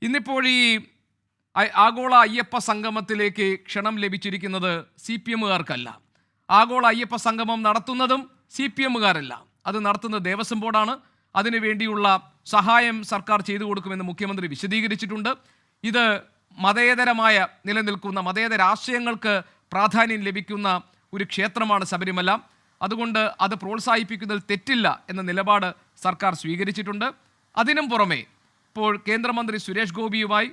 ഇന്നിപ്പോൾ ഈ ആഗോള അയ്യപ്പ സംഗമത്തിലേക്ക് ക്ഷണം ലഭിച്ചിരിക്കുന്നത് CPM-കാർക്കല്ല. ആഗോള അയ്യപ്പ സംഗമം നടത്തുന്നതും CPM-കാരല്ല, അത് നടത്തുന്നത് ദേവസ്വം ബോർഡാണ്. അതിനുവേണ്ടിയുള്ള സഹായം സർക്കാർ ചെയ്തു കൊടുക്കുമെന്ന് മുഖ്യമന്ത്രി വിശദീകരിച്ചിട്ടുണ്ട്. ഇത് മതേതരമായ നിലനിൽക്കുന്ന മതേതര ആശയങ്ങൾക്ക് പ്രാധാന്യം ലഭിക്കുന്ന ഒരു ക്ഷേത്രമാണ് ശബരിമല. അതുകൊണ്ട് അത് പ്രോത്സാഹിപ്പിക്കുന്നതിൽ തെറ്റില്ല എന്ന നിലപാട് സർക്കാർ സ്വീകരിച്ചിട്ടുണ്ട്. അതിനും പുറമെ ഇപ്പോൾ കേന്ദ്രമന്ത്രി സുരേഷ് ഗോപിയുമായി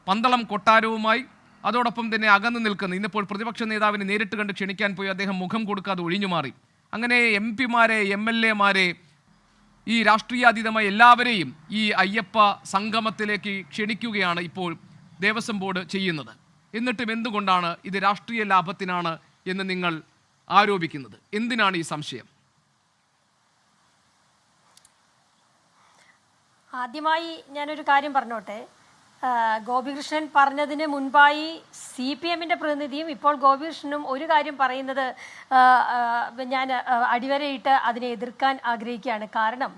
പന്തളം കൊട്ടാരവുമായി അതോടൊപ്പം തന്നെ അകന്നു നിൽക്കുന്ന ഇന്നിപ്പോൾ പ്രതിപക്ഷ നേതാവിനെ നേരിട്ട് കണ്ട് ക്ഷണിക്കാൻ പോയി അദ്ദേഹം മുഖം കൊടുക്കാതെ ഒഴിഞ്ഞുമാറി. അങ്ങനെ MP-മാരെ MLA-മാരെ ഈ രാഷ്ട്രീയാതീതമായ എല്ലാവരെയും ഈ അയ്യപ്പ സംഗമത്തിലേക്ക് ക്ഷണിക്കുകയാണ് ഇപ്പോൾ ദേവസ്വം ബോർഡ് ചെയ്യുന്നത്. എന്നിട്ടും എന്തുകൊണ്ടാണ് ഇത് രാഷ്ട്രീയ ലാഭത്തിനാണ് എന്ന് നിങ്ങൾ ആരോപിക്കുന്നത്? എന്തിനാണ് ഈ സംശയം? ആദ്യമായി ഞാനൊരു കാര്യം പറഞ്ഞോട്ടെ. ഗോപികൃഷ്ണൻ പറഞ്ഞതിന് മുൻപായി CPM-ന്റെ പ്രതിനിധിയും ഇപ്പോൾ ഗോപികൃഷ്ണനും ഒരു കാര്യം പറയുന്നത് ഞാൻ അടിവരയിട്ട് അതിനെ എതിർക്കാൻ ആഗ്രഹിക്കുകയാണ്. കാരണം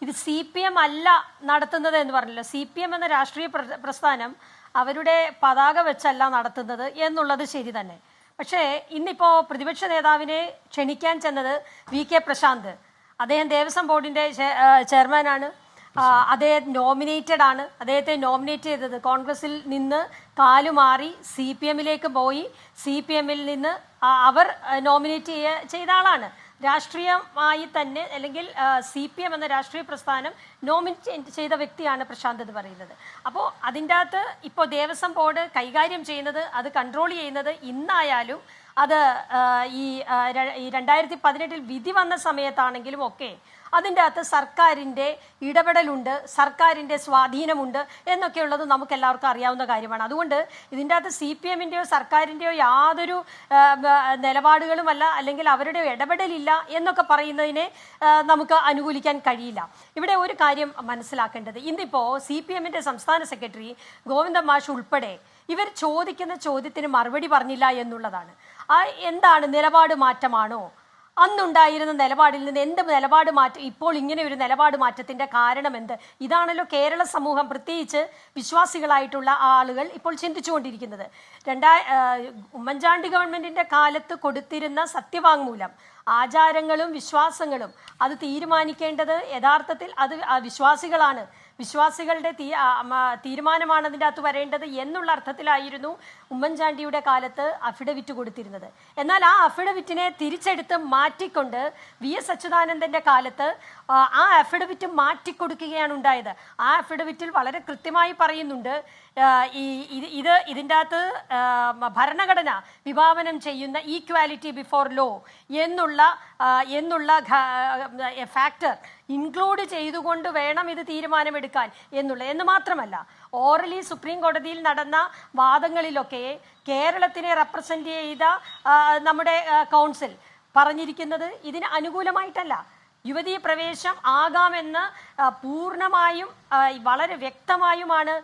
ഇത് CPM അല്ല നടത്തുന്നത് എന്ന് പറഞ്ഞല്ലോ. CPM എന്ന രാഷ്ട്രീയ പ്രസ്ഥാനം അവരുടെ പതാക വെച്ചല്ല നടത്തുന്നത് എന്നുള്ളത് ശരി തന്നെ. പക്ഷേ ഇന്നിപ്പോൾ പ്രതിപക്ഷ നേതാവിനെ ക്ഷണിക്കാൻ ചെന്നത് VK പ്രശാന്ത്. അദ്ദേഹം ദേവസ്വം ബോർഡിൻ്റെ ചെയർമാനാണ്. അദ്ദേഹം നോമിനേറ്റഡ് ആണ്. അദ്ദേഹത്തെ നോമിനേറ്റ് ചെയ്തത് കോൺഗ്രസിൽ നിന്ന് കാലുമാറി CPM-ലേക്ക് പോയി CPM-ൽ നിന്ന് അവർ നോമിനേറ്റ് ചെയ്ത ആളാണ്. രാഷ്ട്രീയമായി തന്നെ അല്ലെങ്കിൽ CPM എന്ന രാഷ്ട്രീയ പ്രസ്ഥാനം നോമിനേറ്റ് ചെയ്ത വ്യക്തിയാണ് പ്രശാന്ത് എന്ന് പറയുന്നത്. അപ്പോൾ അതിൻ്റെ അകത്ത് ഇപ്പോൾ ദേവസ്വം ബോർഡ് കൈകാര്യം ചെയ്യുന്നത്, അത് കൺട്രോൾ ചെയ്യുന്നത് ഇന്നായാലും അത് ഈ 2018 വിധി വന്ന സമയത്താണെങ്കിലും ഒക്കെ അതിൻ്റെ അകത്ത് സർക്കാരിൻ്റെ ഇടപെടലുണ്ട്, സർക്കാരിൻ്റെ സ്വാധീനമുണ്ട് എന്നൊക്കെയുള്ളത് നമുക്ക് എല്ലാവർക്കും അറിയാവുന്ന കാര്യമാണ്. അതുകൊണ്ട് ഇതിൻ്റെ അകത്ത് CPM-ൻ്റെയോ സർക്കാരിൻ്റെയോ യാതൊരു നിലപാടുകളുമല്ല, അല്ലെങ്കിൽ അവരുടെ ഇടപെടലില്ല എന്നൊക്കെ പറയുന്നതിനെ നമുക്ക് അനുകൂലിക്കാൻ കഴിയില്ല. ഇവിടെ ഒരു കാര്യം മനസ്സിലാക്കേണ്ടത്, ഇന്നിപ്പോൾ CPM-ൻ്റെ സംസ്ഥാന സെക്രട്ടറി ഗോവിന്ദൻ മാഷ് ഉൾപ്പെടെ ഇവർ ചോദിക്കുന്ന ചോദ്യത്തിന് മറുപടി പറഞ്ഞില്ല എന്നുള്ളതാണ്. എന്താണ് നിലപാട് മാറ്റമാണോ? അന്നുണ്ടായിരുന്ന നിലപാടിൽ നിന്ന് എന്ത് നിലപാട് മാറ്റം, ഇപ്പോൾ ഇങ്ങനെ ഒരു നിലപാട് മാറ്റത്തിൻ്റെ കാരണം എന്ത്? ഇതാണല്ലോ കേരള സമൂഹം, പ്രത്യേകിച്ച് വിശ്വാസികളായിട്ടുള്ള ആളുകൾ ഇപ്പോൾ ചിന്തിച്ചുകൊണ്ടിരിക്കുന്നത്. ഉമ്മൻചാണ്ടി ഗവൺമെൻറ്റിൻ്റെ കാലത്ത് കൊടുത്തിരുന്ന സത്യവാങ്മൂലം, ആചാരങ്ങളും വിശ്വാസങ്ങളും അത് തീരുമാനിക്കേണ്ടത് യഥാർത്ഥത്തിൽ അത് വിശ്വാസികളാണ്, വിശ്വാസികളുടെ തീരുമാനമാണ് അതിൻ്റെ അകത്ത് വരേണ്ടത് എന്നുള്ള അർത്ഥത്തിലായിരുന്നു ഉമ്മൻചാണ്ടിയുടെ കാലത്ത് അഫിഡവിറ്റ് കൊടുത്തിരുന്നത്. എന്നാൽ ആ അഫിഡവിറ്റിനെ തിരിച്ചെടുത്ത് മാറ്റിക്കൊണ്ട് VS അച്യുതാനന്ദൻ്റെ കാലത്ത് ആ അഫിഡവിറ്റ് മാറ്റിക്കൊടുക്കുകയാണ് ഉണ്ടായത്. ആ അഫിഡവിറ്റിൽ വളരെ കൃത്യമായി പറയുന്നുണ്ട്, ഇതിൻ്റെ അകത്ത് ഭരണഘടന വിഭാവനം ചെയ്യുന്ന ഈക്വാലിറ്റി ബിഫോർ ലോ എന്നുള്ള ഫാക്ടർ ഇൻക്ലൂഡ് ചെയ്തുകൊണ്ട് വേണം ഇത് തീരുമാനമെടുക്കാൻ എന്ന് മാത്രമല്ല, ഓറലി സുപ്രീം കോടതിയിൽ നടന്ന വാദങ്ങളിലൊക്കെ കേരളത്തിനെ റെപ്രസെൻ്റ് ചെയ്ത നമ്മുടെ കൗൺസിൽ പറഞ്ഞിരിക്കുന്നത് ഇതിന് അനുകൂലമായിട്ടല്ല, യുവതീ പ്രവേശം ആകാമെന്ന് പൂർണ്ണമായും വളരെ വ്യക്തമായുമാണ്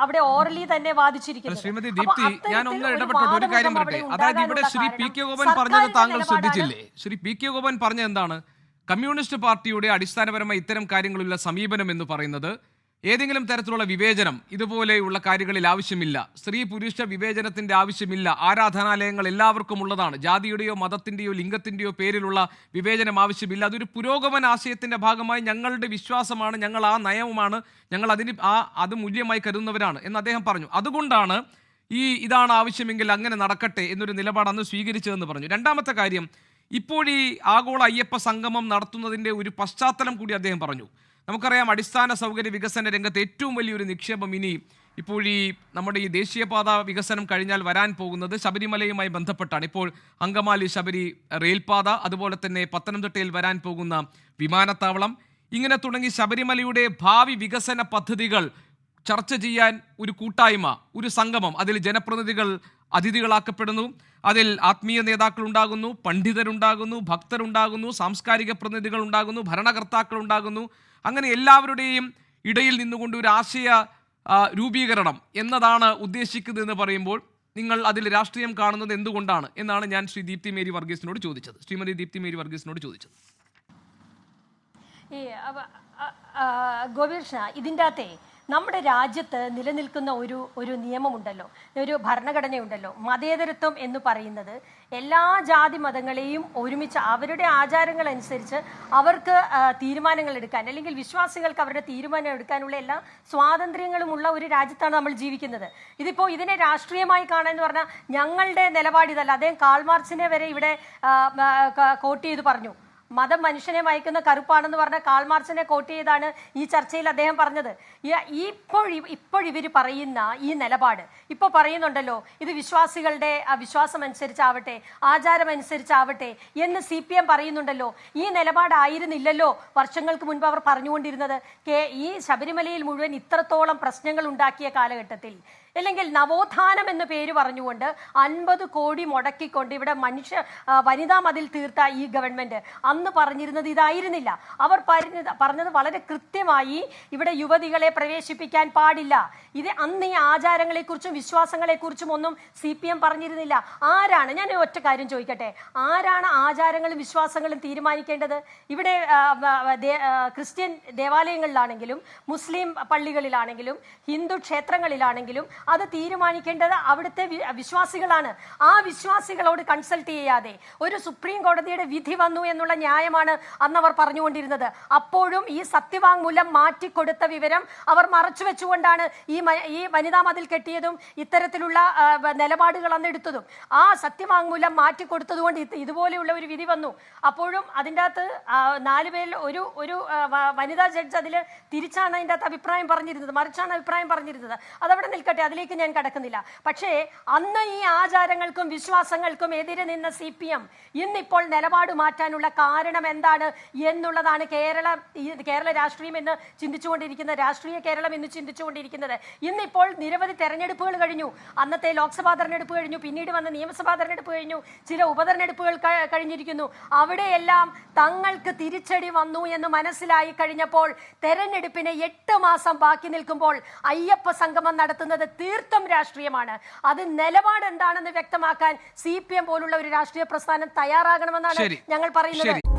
അവിടെ ഓറലി തന്നെ വാദിച്ചിരിക്കുന്നത്. ശ്രീമതി ദീപ്തി, ഞാൻ ഒന്ന് ഇടപെട്ടോട്ടെ, ഒരു കാര്യം പറയട്ടെ. അതായത് ഇവിടെ ശ്രീ PK ഗോപൻ പറഞ്ഞത് താങ്കൾ ശ്രദ്ധിച്ചില്ലേ? ശ്രീ PK ഗോപൻ പറഞ്ഞത് എന്താണ്? കമ്മ്യൂണിസ്റ്റ് പാർട്ടിയുടെ അടിസ്ഥാനപരമായി ഇത്തരം കാര്യങ്ങളിലുള്ള സമീപനം എന്ന് പറയുന്നത് ഏതെങ്കിലും തരത്തിലുള്ള വിവേചനം ഇതുപോലെയുള്ള കാര്യങ്ങളിൽ ആവശ്യമില്ല, സ്ത്രീ പുരുഷ വിവേചനത്തിൻ്റെ ആവശ്യമില്ല, ആരാധനാലയങ്ങൾ എല്ലാവർക്കും ഉള്ളതാണ്, ജാതിയുടെയോ മതത്തിൻ്റെയോ ലിംഗത്തിൻ്റെയോ പേരിലുള്ള വിവേചനം ആവശ്യമില്ല, അതൊരു പുരോഗമന ആശയത്തിൻ്റെ ഭാഗമായി ഞങ്ങളുടെ വിശ്വാസമാണ്, ഞങ്ങൾ ആ നയവുമാണ്, ഞങ്ങൾ അത് മൂല്യമായി കരുതുന്നവരാണ് എന്ന് അദ്ദേഹം പറഞ്ഞു. അതുകൊണ്ടാണ് ഇതാണ് ആവശ്യമെങ്കിൽ അങ്ങനെ നടക്കട്ടെ എന്നൊരു നിലപാട് അന്ന് സ്വീകരിച്ചതെന്ന് പറഞ്ഞു. രണ്ടാമത്തെ കാര്യം, ഇപ്പോൾ ഈ ആഗോള അയ്യപ്പ സംഗമം നടത്തുന്നതിൻ്റെ ഒരു പശ്ചാത്തലം കൂടി അദ്ദേഹം പറഞ്ഞു. നമുക്കറിയാം, അടിസ്ഥാന സൗകര്യ വികസന രംഗത്ത് ഏറ്റവും വലിയൊരു നിക്ഷേപം ഇപ്പോൾ നമ്മുടെ ഈ ദേശീയപാത വികസനം കഴിഞ്ഞാൽ വരാൻ പോകുന്നത് ശബരിമലയുമായി ബന്ധപ്പെട്ടാണ്. ഇപ്പോൾ അങ്കമാലി ശബരി റെയിൽപാത, അതുപോലെ തന്നെ പത്തനംതിട്ടയിൽ വരാൻ പോകുന്ന വിമാനത്താവളം, ഇങ്ങനെ തുടങ്ങി ശബരിമലയുടെ ഭാവി വികസന പദ്ധതികൾ ചർച്ച ചെയ്യാൻ ഒരു കൂട്ടായ്മ, ഒരു സംഗമം, അതിൽ ജനപ്രതിനിധികൾ അതിഥികളാക്കപ്പെടുന്നു, അതിൽ ആത്മീയ നേതാക്കൾ ഉണ്ടാകുന്നു, പണ്ഡിതരുണ്ടാകുന്നു, ഭക്തരുണ്ടാകുന്നു, സാംസ്കാരിക പ്രതിനിധികൾ ഉണ്ടാകുന്നു, ഭരണകർത്താക്കൾ ഉണ്ടാകുന്നു. അങ്ങനെ എല്ലാവരുടെയും ഇടയിൽ നിന്നുകൊണ്ട് ഒരു ആശയ രൂപീകരണം എന്നതാണ് ഉദ്ദേശിക്കുന്നതെന്ന് പറയുമ്പോൾ നിങ്ങൾ അതിൽ രാഷ്ട്രീയം കാണുന്നത് എന്തുകൊണ്ടാണ് എന്നാണ് ഞാൻ ശ്രീ ദീപ്തി മേരി വർഗീസിനോട് ചോദിച്ചത്. ശ്രീമതി ദീപ്തി മേരി വർഗീസിനോട് ചോദിച്ചത്. ഗോപികൃഷ്ണ, ഇതിൻ്റെ അകത്തെ നമ്മുടെ രാജ്യത്ത് നിലനിൽക്കുന്ന ഒരു നിയമമുണ്ടല്ലോ, ഒരു ഭരണഘടനയുണ്ടല്ലോ. മതേതരത്വം എന്ന് പറയുന്നത് എല്ലാ ജാതി മതങ്ങളെയും ഒരുമിച്ച് അവരുടെ ആചാരങ്ങൾ അനുസരിച്ച് അവർക്ക് തീരുമാനങ്ങൾ എടുക്കാൻ, അല്ലെങ്കിൽ വിശ്വാസികൾക്ക് അവരുടെ തീരുമാനം എടുക്കാനുള്ള എല്ലാ സ്വാതന്ത്ര്യങ്ങളുമുള്ള ഒരു രാജ്യത്താണ് നമ്മൾ ജീവിക്കുന്നത്. ഇതിനെ രാഷ്ട്രീയമായി കാണാന്ന് പറഞ്ഞാൽ ഞങ്ങളുടെ നിലപാടിതല്ല. അദ്ദേഹം കാൾ മാർക്സിനെ വരെ ഇവിടെ കോട്ട് ചെയ്ത് പറഞ്ഞു. മതം മനുഷ്യനെ മയക്കുന്ന കറുപ്പാണെന്ന് പറഞ്ഞ കാൾ മാർക്സിനെ കോട്ട് ചെയ്താണ് ഈ ചർച്ചയിൽ അദ്ദേഹം പറഞ്ഞത്. ഇപ്പോൾ ഇവർ പറയുന്ന ഈ നിലപാട് ഇപ്പോൾ പറയുന്നുണ്ടല്ലോ, ഇത് വിശ്വാസികളുടെ വിശ്വാസം അനുസരിച്ചാവട്ടെ, ആചാരം അനുസരിച്ചാവട്ടെ എന്ന് CPM പറയുന്നുണ്ടല്ലോ. ഈ നിലപാടായിരുന്നില്ലല്ലോ വർഷങ്ങൾക്ക് മുൻപ് അവർ പറഞ്ഞുകൊണ്ടിരുന്നത്. ഈ ശബരിമലയിൽ മുഴുവൻ ഇത്രത്തോളം പ്രശ്നങ്ങൾ ഉണ്ടാക്കിയ കാലഘട്ടത്തിൽ, അല്ലെങ്കിൽ നവോത്ഥാനം എന്ന പേര് പറഞ്ഞുകൊണ്ട് 50 കോടി മുടക്കിക്കൊണ്ട് ഇവിടെ വനിതാ മതിൽ തീർത്ത ഈ ഗവൺമെന്റ് അന്ന് പറഞ്ഞിരുന്നത് ഇതായിരുന്നില്ല. അവർ പറഞ്ഞത് വളരെ കൃത്യമായി ഇവിടെ യുവതികളെ പ്രവേശിപ്പിക്കാൻ പാടില്ല. അന്ന് ഈ ആചാരങ്ങളെക്കുറിച്ചും വിശ്വാസങ്ങളെക്കുറിച്ചും ഒന്നും CPM പറഞ്ഞിരുന്നില്ല. ആരാണ്, ഞാൻ ഒറ്റ കാര്യം ചോദിക്കട്ടെ, ആരാണ് ആചാരങ്ങളും വിശ്വാസങ്ങളും തീരുമാനിക്കേണ്ടത്? ഇവിടെ ക്രിസ്ത്യൻ ദേവാലയങ്ങളിലാണെങ്കിലും മുസ്ലിം പള്ളികളിലാണെങ്കിലും ഹിന്ദു ക്ഷേത്രങ്ങളിലാണെങ്കിലും അത് തീരുമാനിക്കേണ്ടത് അവിടുത്തെ വിശ്വാസികളാണ്. ആ വിശ്വാസികളോട് കൺസൾട്ട് ചെയ്യാതെ ഒരു സുപ്രീം കോടതിയുടെ വിധി വന്നു എന്നുള്ള ന്യായമാണ് അന്നവർ പറഞ്ഞുകൊണ്ടിരുന്നത്. അപ്പോഴും ഈ സത്യവാങ്മൂലം മാറ്റിക്കൊടുത്ത വിവരം അവർ മറച്ചു വെച്ചുകൊണ്ടാണ് ഈ വനിതാ മതിൽ കെട്ടിയതും ഇത്തരത്തിലുള്ള നിലപാടുകൾ അന്നെടുത്തതും. ആ സത്യവാങ്മൂലം മാറ്റിക്കൊടുത്തതുകൊണ്ട് ഇതുപോലെയുള്ള ഒരു വിധി വന്നു. അപ്പോഴും അതിൻ്റെ അകത്ത് 4 പേരിൽ ഒരു വനിതാ ജഡ്ജ് അതിൽ തിരിച്ചാണ് അതിൻ്റെ അകത്ത് അഭിപ്രായം പറഞ്ഞിരുന്നത്, മറിച്ചാണ് അഭിപ്രായം പറഞ്ഞിരുന്നത്. അതവിടെ നിൽക്കട്ടെ, അതിലേക്ക് ഞാൻ കടക്കുന്നില്ല. പക്ഷേ അന്ന് ഈ ആചാരങ്ങൾക്കും വിശ്വാസങ്ങൾക്കും എതിരെ നിന്ന CPM ഇന്നിപ്പോൾ നിലപാട് മാറ്റാനുള്ള കാരണം എന്താണ് എന്നുള്ളതാണ് കേരള രാഷ്ട്രീയം എന്ന് ചിന്തിച്ചുകൊണ്ടിരിക്കുന്നത്, രാഷ്ട്രീയ കേരളം എന്ന് ചിന്തിച്ചുകൊണ്ടിരിക്കുന്നത്. ഇന്നിപ്പോൾ നിരവധി തെരഞ്ഞെടുപ്പുകൾ കഴിഞ്ഞു. അന്നത്തെ ലോക്സഭാ തെരഞ്ഞെടുപ്പ് കഴിഞ്ഞു, പിന്നീട് വന്ന നിയമസഭാ തെരഞ്ഞെടുപ്പ് കഴിഞ്ഞു, ചില ഉപതെരഞ്ഞെടുപ്പുകൾ കഴിഞ്ഞിരിക്കുന്നു. അവിടെയെല്ലാം തങ്ങൾക്ക് തിരിച്ചടി വന്നു എന്ന് മനസ്സിലായി കഴിഞ്ഞപ്പോൾ തെരഞ്ഞെടുപ്പിന് 8 മാസം ബാക്കി നിൽക്കുമ്പോൾ അയ്യപ്പ സംഗമം നടത്തുന്നത് തീർത്തും രാഷ്ട്രീയമാണ്. അത് നിലപാട് എന്താണെന്ന് വ്യക്തമാക്കാൻ CPM പോലുള്ള ഒരു രാഷ്ട്രീയ പ്രസ്ഥാനം തയ്യാറാകണമെന്നാണ് ഞങ്ങൾ പറയുന്നത്.